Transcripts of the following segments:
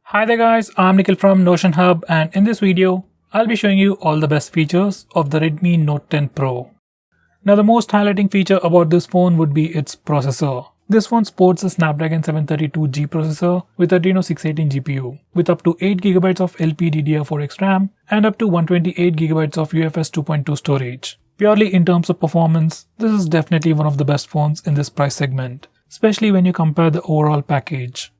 Hi there guys, I'm Nikhil from Notion Hub, and in this video, I'll be showing you all the best features of the Redmi Note 10 Pro. Now the most highlighting feature about this phone would be its processor. This phone sports a Snapdragon 732G processor with Adreno 618 GPU with up to 8GB of LPDDR4X RAM and up to 128GB of UFS 2.2 storage. Purely in terms of performance, this is definitely one of the best phones in this price segment, especially when you compare the overall package.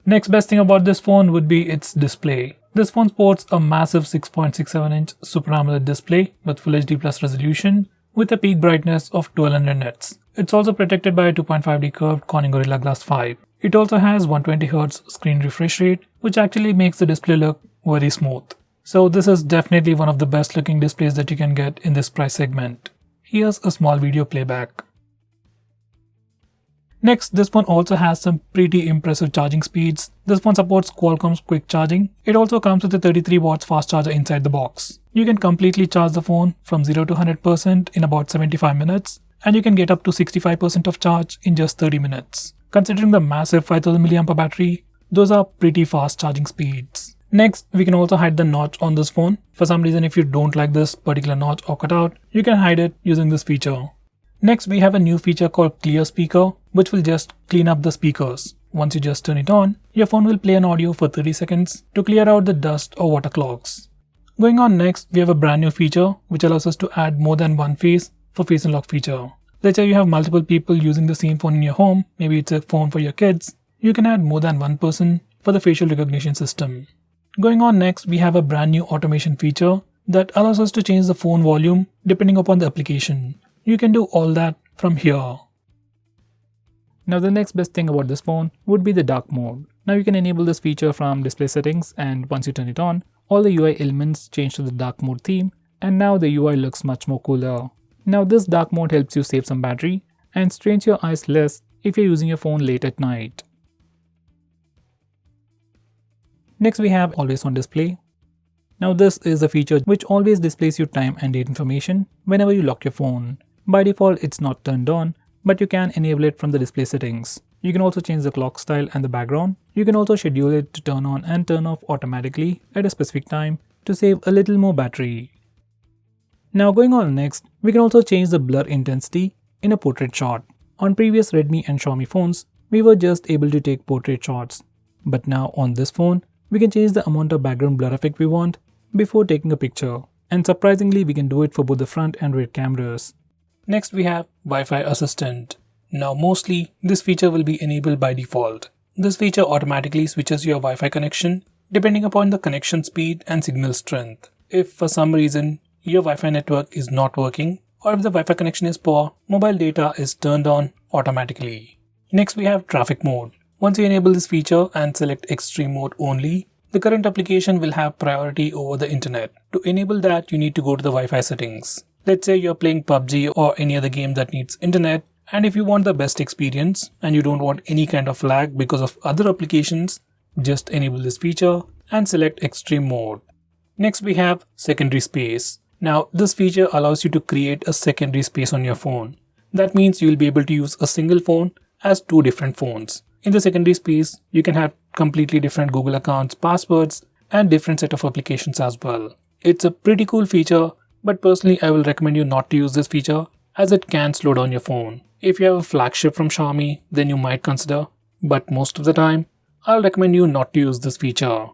Next best thing about this phone would be its display. This phone sports a massive 6.67-inch Super AMOLED display with Full HD Plus resolution with a peak brightness of 1200 nits. It's also protected by a 2.5D curved Corning Gorilla Glass 5. It also has 120Hz screen refresh rate, which actually makes the display look very smooth. So this is definitely one of the best looking displays that you can get in this price segment. Here's a small video playback. Next, this phone also has some pretty impressive charging speeds. This phone supports Qualcomm's quick charging. It also comes with a 33 watts fast charger inside the box. You can completely charge the phone from 0 to 100% in about 75 minutes, and you can get up to 65% of charge in just 30 minutes. Considering the massive 5000 mAh battery, those are pretty fast charging speeds. Next, we can also hide the notch on this phone. For some reason, if you don't like this particular notch or cutout, you can hide it using this feature. Next, we have a new feature called Clear Speaker, which will just clean up the speakers. Once you just turn it on, your phone will play an audio for 30 seconds to clear out the dust or water clogs. Going on next, we have a brand new feature which allows us to add more than one face for face unlock feature. Let's say you have multiple people using the same phone in your home, maybe it's a phone for your kids, you can add more than one person for the facial recognition system. Going on next, we have a brand new automation feature that allows us to change the phone volume depending upon the application. You can do all that from here. Now the next best thing about this phone would be the dark mode. Now you can enable this feature from display settings, and once you turn it on, all the UI elements change to the dark mode theme, and now the UI looks much more cooler. Now this dark mode helps you save some battery and strains your eyes less if you're using your phone late at night. Next we have always on display. Now this is a feature which always displays you time and date information whenever you lock your phone. By default, it's not turned on, but you can enable it from the display settings. You can also change the clock style and the background. You can also schedule it to turn on and turn off automatically at a specific time to save a little more battery. Now going on next, we can also change the blur intensity in a portrait shot. On previous Redmi and Xiaomi phones, we were just able to take portrait shots. But now on this phone, we can change the amount of background blur effect we want before taking a picture. And surprisingly, we can do it for both the front and rear cameras. Next we have Wi-Fi Assistant. Now mostly this feature will be enabled by default. This feature automatically switches your Wi-Fi connection depending upon the connection speed and signal strength. If for some reason your Wi-Fi network is not working, or if the Wi-Fi connection is poor, mobile data is turned on automatically. Next we have Traffic Mode. Once you enable this feature and select Extreme Mode only, the current application will have priority over the internet. To enable that, you need to go to the Wi-Fi settings. Let's say you're playing PUBG or any other game that needs internet, and if you want the best experience and you don't want any kind of lag because of other applications, just enable this feature and select Extreme Mode. Next we have Secondary Space. Now this feature allows you to create a secondary space on your phone. That means you'll be able to use a single phone as two different phones. In the secondary space, you can have completely different Google accounts, passwords, and different set of applications as well. It's a pretty cool feature, but personally I will recommend you not to use this feature as it can slow down your phone. If you have a flagship from Xiaomi, then you might consider, but most of the time, I'll recommend you not to use this feature.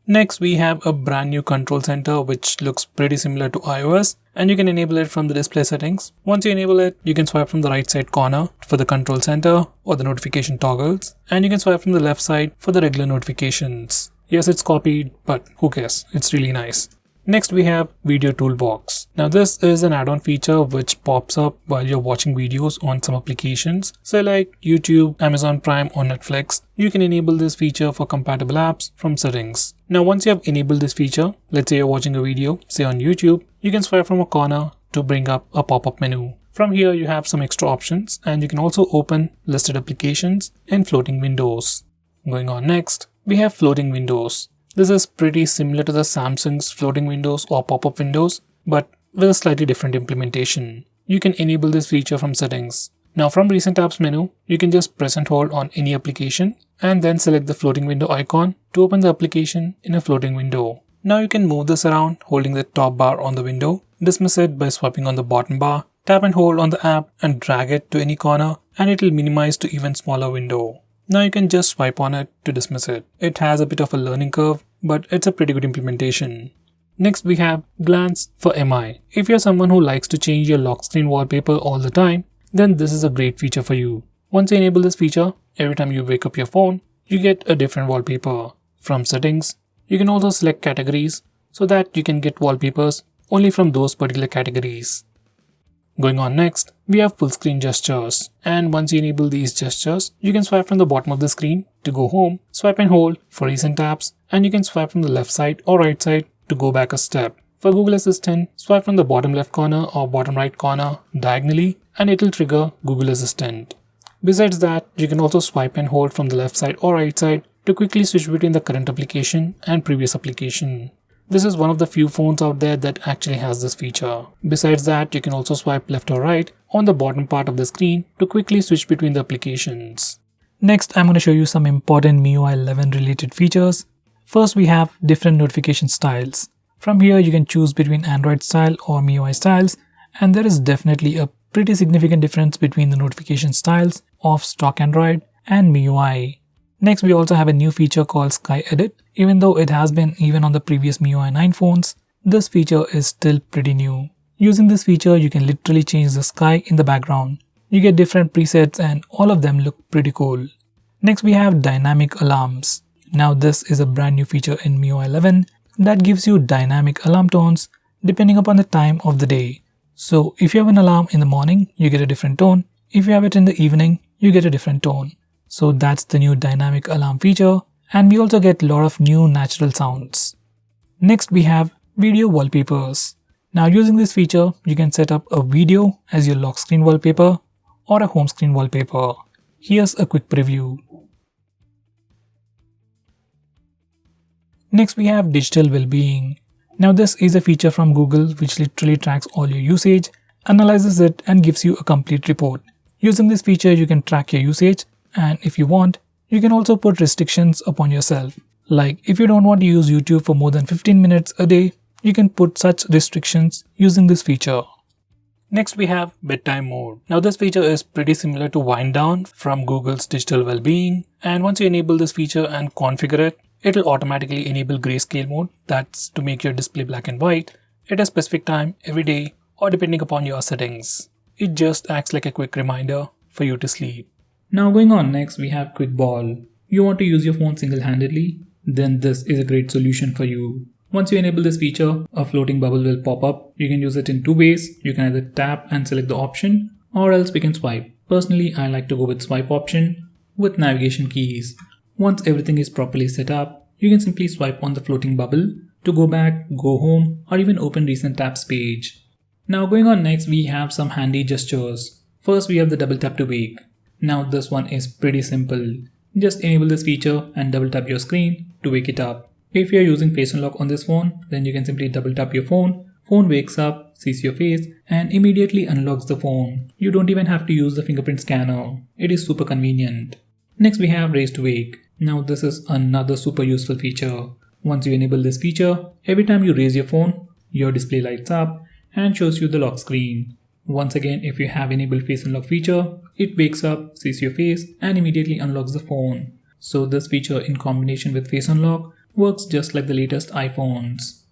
Next we have a brand new control center which looks pretty similar to iOS, and you can enable it from the display settings. Once you enable it, you can swipe from the right side corner for the control center or the notification toggles, and you can swipe from the left side for the regular notifications. Yes, it's copied, but who cares, it's really nice. Next we have Video Toolbox. Now this is an add-on feature which pops up while you're watching videos on some applications. So like YouTube, Amazon Prime or Netflix, you can enable this feature for compatible apps from settings. Now once you have enabled this feature, let's say you're watching a video, say on YouTube, you can swipe from a corner to bring up a pop-up menu. From here you have some extra options, and you can also open listed applications in floating windows. Going on next, we have floating windows. This is pretty similar to the Samsung's floating windows or pop-up windows, but with a slightly different implementation. You can enable this feature from settings. Now from recent apps menu, you can just press and hold on any application and then select the floating window icon to open the application in a floating window. Now you can move this around holding the top bar on the window, dismiss it by swiping on the bottom bar, tap and hold on the app and drag it to any corner and it will minimize to even smaller window. Now you can just swipe on it to dismiss it. It has a bit of a learning curve, but it's a pretty good implementation. Next we have Glance for MI. If you're someone who likes to change your lock screen wallpaper all the time, then this is a great feature for you. Once you enable this feature, every time you wake up your phone, you get a different wallpaper. From settings, you can also select categories so that you can get wallpapers only from those particular categories. Going on next, we have full screen gestures, and once you enable these gestures, you can swipe from the bottom of the screen to go home, swipe and hold for recent apps, and you can swipe from the left side or right side to go back a step. For Google Assistant, swipe from the bottom left corner or bottom right corner diagonally and it will trigger Google Assistant. Besides that, you can also swipe and hold from the left side or right side to quickly switch between the current application and previous application. This is one of the few phones out there that actually has this feature. Besides that, you can also swipe left or right on the bottom part of the screen to quickly switch between the applications. Next, I'm going to show you some important MIUI 11 related features. First, we have different notification styles. From here, you can choose between Android style or MIUI styles, and there is definitely a pretty significant difference between the notification styles of stock Android and MIUI. Next, we also have a new feature called Sky Edit. Even though it has been even on the previous MIUI 9 phones, this feature is still pretty new. Using this feature, you can literally change the sky in the background. You get different presets and all of them look pretty cool. Next, we have dynamic alarms. Now this is a brand new feature in MIUI 11 that gives you dynamic alarm tones depending upon the time of the day. So if you have an alarm in the morning, you get a different tone. If you have it in the evening, you get a different tone. So that's the new dynamic alarm feature, and we also get a lot of new natural sounds. Next we have video wallpapers. Now using this feature, you can set up a video as your lock screen wallpaper or a home screen wallpaper. Here's a quick preview. Next we have digital well-being. Now this is a feature from Google which literally tracks all your usage, analyzes it and gives you a complete report. Using this feature you can track your usage, and if you want, you can also put restrictions upon yourself. Like if you don't want to use YouTube for more than 15 minutes a day, you can put such restrictions using this feature. Next we have Bedtime Mode. Now this feature is pretty similar to Wind Down from Google's digital well-being, and once you enable this feature and configure it, it'll automatically enable grayscale mode, that's to make your display black and white at a specific time every day or depending upon your settings. It just acts like a quick reminder for you to sleep. Now going on next, we have Quick Ball. You want to use your phone single-handedly? Then this is a great solution for you. Once you enable this feature, a floating bubble will pop up. You can use it in two ways. You can either tap and select the option, or else we can swipe. Personally, I like to go with swipe option with navigation keys. Once everything is properly set up, you can simply swipe on the floating bubble to go back, go home, or even open recent apps page. Now going on next, we have some handy gestures. First we have the double tap to wake. Now this one is pretty simple. Just enable this feature and double tap your screen to wake it up. If you are using face unlock on this phone, then you can simply double tap your phone. Phone wakes up, sees your face, and immediately unlocks the phone. You don't even have to use the fingerprint scanner. It is super convenient. Next we have raise to wake. Now this is another super useful feature. Once you enable this feature, every time you raise your phone, your display lights up and shows you the lock screen. Once again, if you have enabled face unlock feature, it wakes up, sees your face and immediately unlocks the phone. So this feature in combination with face unlock works just like the latest iPhones.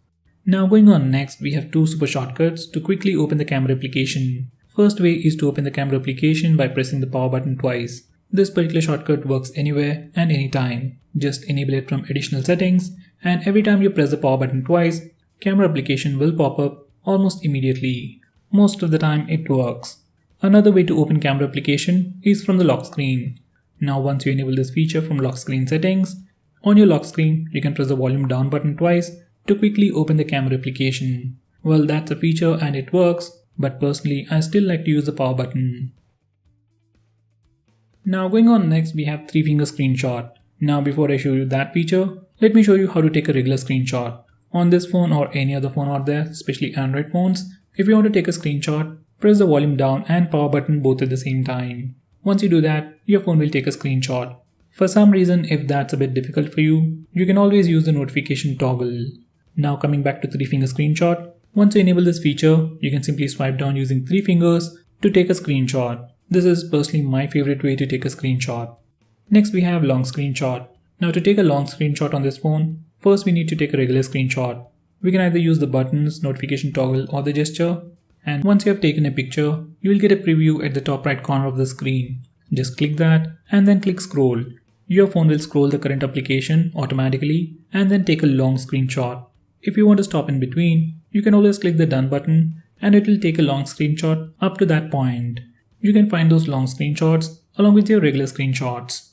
Now going on next, we have two super shortcuts to quickly open the camera application. First way is to open the camera application by pressing the power button twice. This particular shortcut works anywhere and anytime. Just enable it from additional settings, and every time you press the power button twice, camera application will pop up almost immediately. Most of the time it works. Another way to open camera application is from the lock screen. Now once you enable this feature from lock screen settings, on your lock screen you can press the volume down button twice to quickly open the camera application. Well, that's a feature and it works, but personally I still like to use the power button. Now going on next, we have 3-finger screenshot. Now before I show you that feature, let me show you how to take a regular screenshot. On this phone or any other phone out there, especially Android phones, if you want to take a screenshot, press the volume down and power button both at the same time. Once you do that, your phone will take a screenshot. For some reason, if that's a bit difficult for you, you can always use the notification toggle. Now coming back to 3-finger screenshot, once you enable this feature, you can simply swipe down using 3 fingers to take a screenshot. This is personally my favorite way to take a screenshot. Next we have long screenshot. Now to take a long screenshot on this phone, first we need to take a regular screenshot. We can either use the buttons, notification toggle or the gesture. And once you have taken a picture, you will get a preview at the top right corner of the screen. Just click that and then click scroll. Your phone will scroll the current application automatically and then take a long screenshot. If you want to stop in between, you can always click the done button and it will take a long screenshot up to that point. You can find those long screenshots along with your regular screenshots.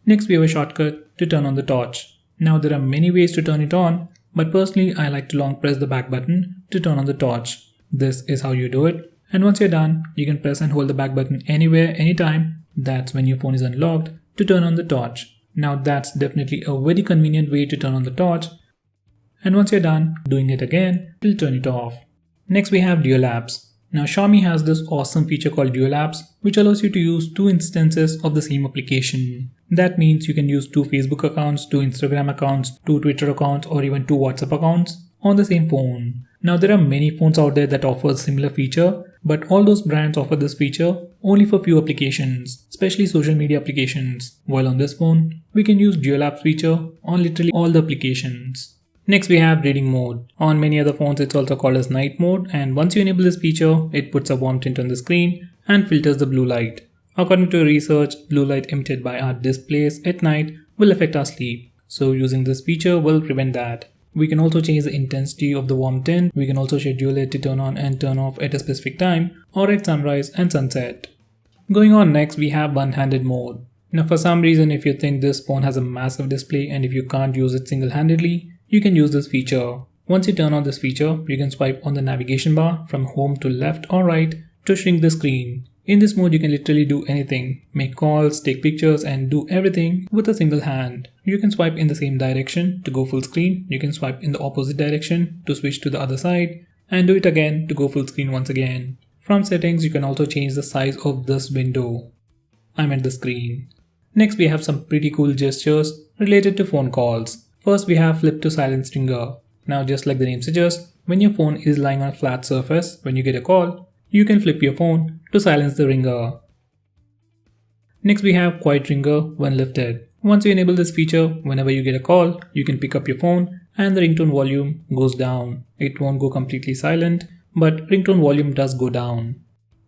Next we have a shortcut to turn on the torch. Now there are many ways to turn it on, but personally I like to long press the back button to turn on the torch. This is how you do it, and once you're done, you can press and hold the back button anywhere, anytime. That's when your phone is unlocked to turn on the torch. Now that's definitely a very convenient way to turn on the torch, and once you're done doing it again, it'll turn it off. Next we have dual apps. Now Xiaomi has this awesome feature called dual apps, which allows you to use 2 instances of the same application. That means you can use 2 Facebook accounts, 2 Instagram accounts, 2 Twitter accounts, or even 2 WhatsApp accounts on the same phone. Now there are many phones out there that offer a similar feature, but all those brands offer this feature only for few applications, especially social media applications. While on this phone, we can use dual apps feature on literally all the applications. Next we have reading mode. On many other phones it's also called as night mode, and once you enable this feature, it puts a warm tint on the screen and filters the blue light. According to research, blue light emitted by our displays at night will affect our sleep. So using this feature will prevent that. We can also change the intensity of the warm tint. We can also schedule it to turn on and turn off at a specific time or at sunrise and sunset. Going on next, we have one-handed mode. Now for some reason, if you think this phone has a massive display and if you can't use it single-handedly, you can use this feature. Once you turn on this feature, you can swipe on the navigation bar from home to left or right to shrink the screen. In this mode, you can literally do anything, make calls, take pictures, and do everything with a single hand. You can swipe in the same direction to go full screen, you can swipe in the opposite direction to switch to the other side, and do it again to go full screen once again. From settings, you can also change the size of this window. I'm at the screen. Next, we have some pretty cool gestures related to phone calls. First, we have flip to silence ringer. Now, just like the name suggests, when your phone is lying on a flat surface, when you get a call, you can flip your phone to silence the ringer. Next we have quiet ringer when lifted. Once you enable this feature, whenever you get a call, you can pick up your phone and the ringtone volume goes down. It won't go completely silent, but ringtone volume does go down.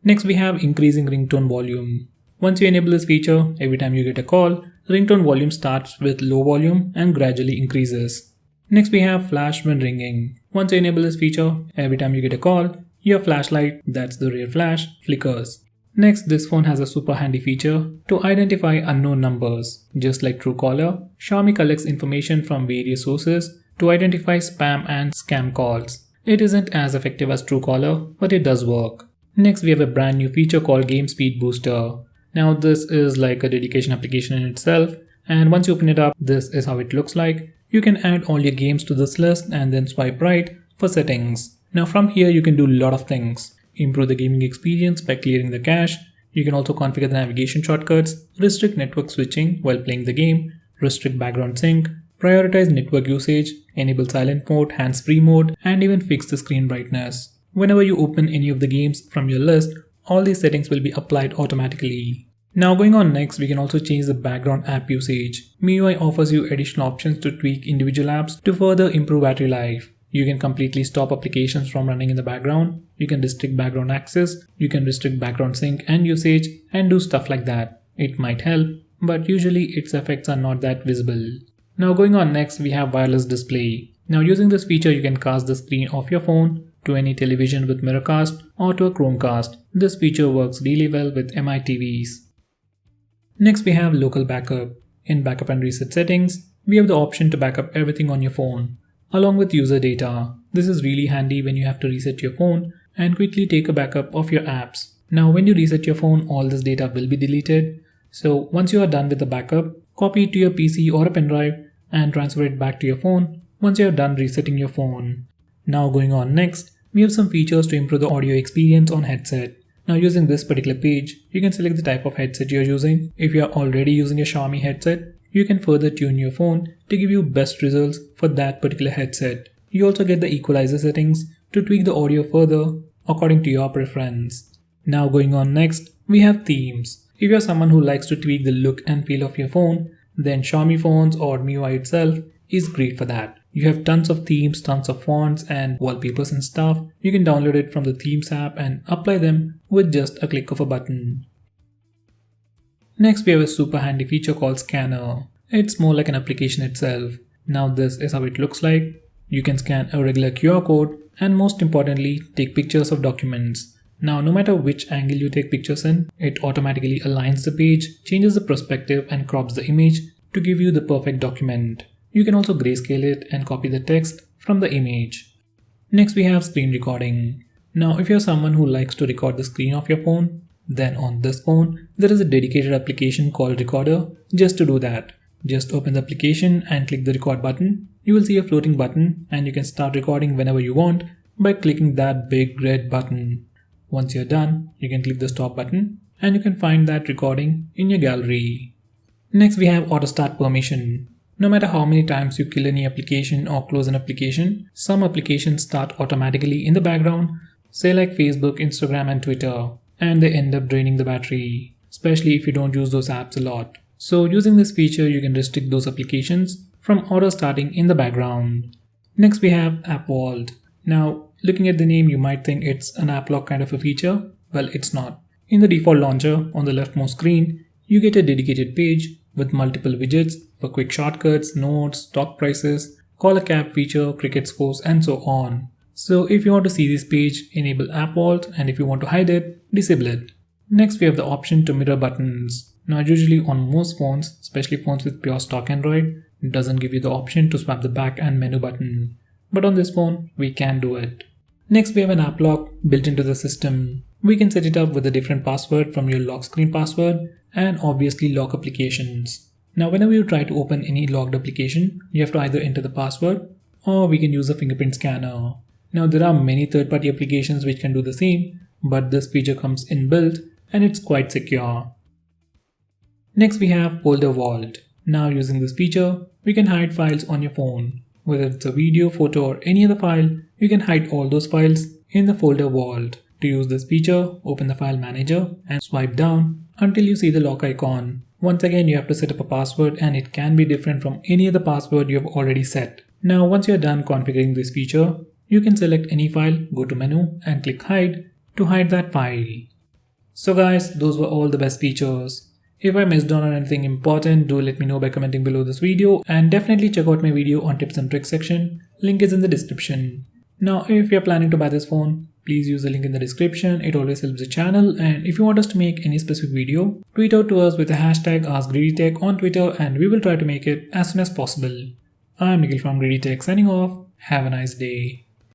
Next we have increasing ringtone volume. Once you enable this feature, every time you get a call, ringtone volume starts with low volume and gradually increases. Next we have flash when ringing. Once you enable this feature, every time you get a call, your flashlight, that's the rear flash, flickers. Next, this phone has a super handy feature to identify unknown numbers. Just like Truecaller, Xiaomi collects information from various sources to identify spam and scam calls. It isn't as effective as Truecaller, but it does work. Next, we have a brand new feature called Game Speed Booster. Now this is like a dedication application in itself, and once you open it up, this is how it looks like. You can add all your games to this list and then swipe right for settings. Now from here you can do a lot of things. Improve the gaming experience by clearing the cache. You can also configure the navigation shortcuts, restrict network switching while playing the game, restrict background sync, prioritize network usage, enable silent mode, hands-free mode, and even fix the screen brightness. Whenever you open any of the games from your list, all these settings will be applied automatically. Now going on next, we can also change the background app usage. MIUI offers you additional options to tweak individual apps to further improve battery life. You can completely stop applications from running in the background, you can restrict background access, you can restrict background sync and usage, and do stuff like that. It might help, but usually its effects are not that visible. Now going on next, we have wireless display. Now using this feature, you can cast the screen of your phone to any television with Mirrorcast or to a Chromecast. This feature works really well with MI TVs. Next we have local backup. In backup and reset settings, we have the option to backup everything on your phone, along with user data. This is really handy when you have to reset your phone and quickly take a backup of your apps. Now when you reset your phone, all this data will be deleted. So once you are done with the backup, copy it to your PC or a pen drive and transfer it back to your phone once you are done resetting your phone. Now going on next, we have some features to improve the audio experience on headset. Now using this particular page, you can select the type of headset you're using. If you're already using a Xiaomi headset, you can further tune your phone to give you best results for that particular headset. You also get the equalizer settings to tweak the audio further according to your preference. Now going on next, we have themes. If you're someone who likes to tweak the look and feel of your phone, then Xiaomi phones or MIUI itself is great for that. You have tons of themes, tons of fonts and wallpapers and stuff. You can download it from the Themes app and apply them with just a click of a button. Next we have a super handy feature called Scanner. It's more like an application itself. Now this is how it looks like. You can scan a regular QR code and most importantly take pictures of documents. Now no matter which angle you take pictures in, it automatically aligns the page, changes the perspective and crops the image to give you the perfect document. You can also grayscale it and copy the text from the image. Next we have screen recording. Now if you're someone who likes to record the screen of your phone, then on this phone there is a dedicated application called Recorder just to do that. Just open the application and click the record button. You will see a floating button and you can start recording whenever you want by clicking that big red button. Once you're done, you can click the stop button and you can find that recording in your gallery. Next we have auto start permission. No matter how many times you kill any application or close an application, some applications start automatically in the background, say like Facebook, Instagram and Twitter, and they end up draining the battery, especially if you don't use those apps a lot. So using this feature, you can restrict those applications from auto starting in the background. Next we have App Vault. Now looking at the name, you might think it's an app lock kind of a feature. Well, it's not. In the default launcher on the leftmost screen, you get a dedicated page with multiple widgets for quick shortcuts, notes, stock prices, call a cab feature, cricket scores and so on. So if you want to see this page, enable App Vault, and if you want to hide it, disable it. Next we have the option to mirror buttons. Now usually on most phones, especially phones with pure stock Android, it doesn't give you the option to swap the back and menu button. But on this phone, we can do it. Next we have an app lock built into the system. We can set it up with a different password from your lock screen password and obviously lock applications. Now whenever you try to open any locked application, you have to either enter the password or we can use a fingerprint scanner. Now there are many third-party applications which can do the same, but this feature comes inbuilt and it's quite secure. Next we have Folder Vault. Now using this feature, we can hide files on your phone. Whether it's a video, photo or any other file, you can hide all those files in the Folder Vault. To use this feature, open the file manager and swipe down until you see the lock icon. Once again, you have to set up a password and it can be different from any other password you have already set. Now once you're done configuring this feature, you can select any file, go to menu and click hide to hide that file. So guys, those were all the best features. If I missed on anything important, do let me know by commenting below this video and definitely check out my video on tips and tricks section. Link is in the description. Now if you're planning to buy this phone, please use the link in the description. It always helps the channel, and if you want us to make any specific video, tweet out to us with the hashtag AskGreedyTech on Twitter and we will try to make it as soon as possible. I'm Nikhil from GreedyTech signing off. Have a nice day.